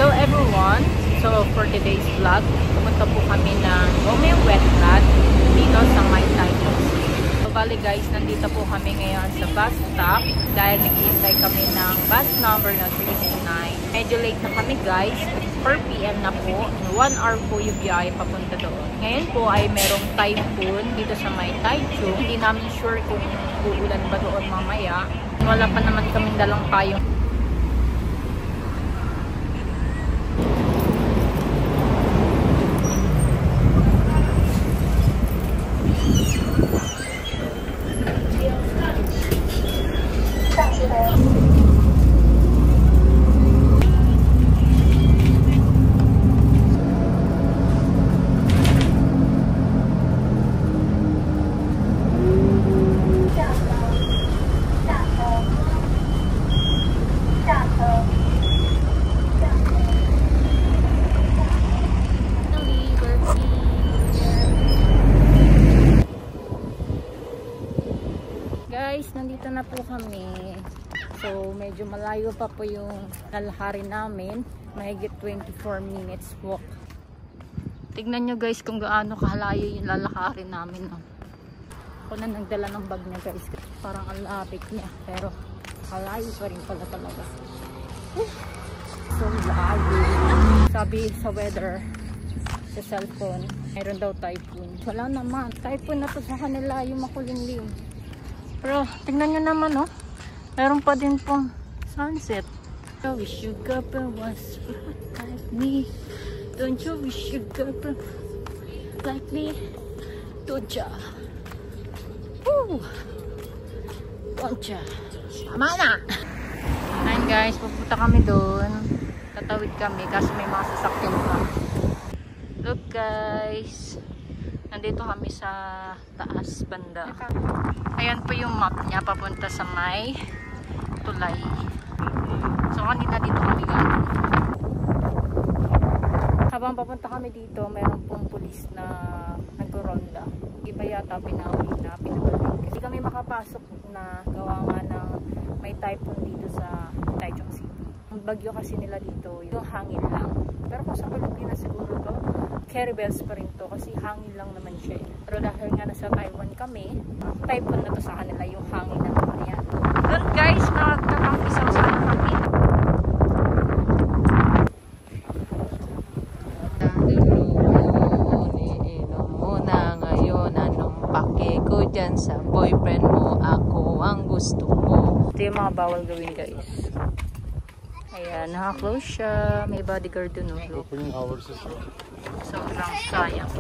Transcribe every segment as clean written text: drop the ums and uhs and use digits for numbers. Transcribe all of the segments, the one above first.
Hello everyone! So for today's vlog, pumunta po kami ng Ome Wetland dito sa May Taichung City. So bali guys, nandito po kami ngayon sa bus stop dahil naghihintay kami ng bus number na 309. Medyo late na kami guys, 4 PM na po. 1 hour po yung biyahe papunta doon. Ngayon po ay merong typhoon dito sa May Taichung. Hindi namin sure kung uulan ba doon mamaya. Wala pa naman kaming dalang payong. Guys, nandito na po kami. So, medyo malayo pa po yung lalakarin namin. Mahigit 24 minutes walk. Tignan nyo guys kung gaano kahalayo yung lalakarin namin. No? Ako na nagdala ng bag niya guys. Parang ang lapit niya. Pero, kalayo pa rin pala talaga. So, layo. Sabi sa weather, sa cellphone, mayroon daw typhoon. Wala naman. Typhoon na to sa kanila yung makulimlim. Pero, tingnan nyo naman, oh. Meron pa din pong sunset. I wish you girl was like me. Don't you wish you girl like me? Doja. Woo! Doja. Tama na! Ayan guys, pupunta kami doon. Tatawid kami kasi may mga sasakyan pa. Look guys. Nandito kami sa taas banda. Ayan po yung map niya papunta sa May Tulay. So kanina dito kami galing. Habang papunta kami dito, mayroon pong pulis na nagro-ronda. Iba yata pinabalik. Kasi kami makapasok na gawa nga ng may typhoon dito sa Taichung City. Ang bagyo kasi nila dito, yung hangin lang. Pero kung sa Pilipinas siguro to, carry bells pa rin to kasi hangin lang naman siya. Pero dahil nga nasa Taiwan kami, typhoon na to sa kanila yung hangin na to. Ayan. Doon guys, nakakapang-isaw sa kami. Iinom mo na ngayon, anong pake ko dyan sa boyfriend mo, ako ang gusto mo. Ito yung mga bawal gawin guys. Ayan, naka-close siya. May bodyguard dun. Sobrang sayang.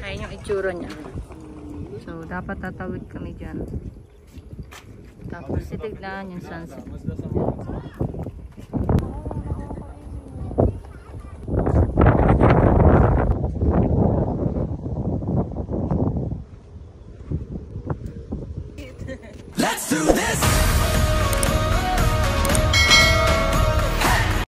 Ayan yung itsura niya. So, dapat tatawid kami dyan. Tapos, titignan yung sunset. Let's do this!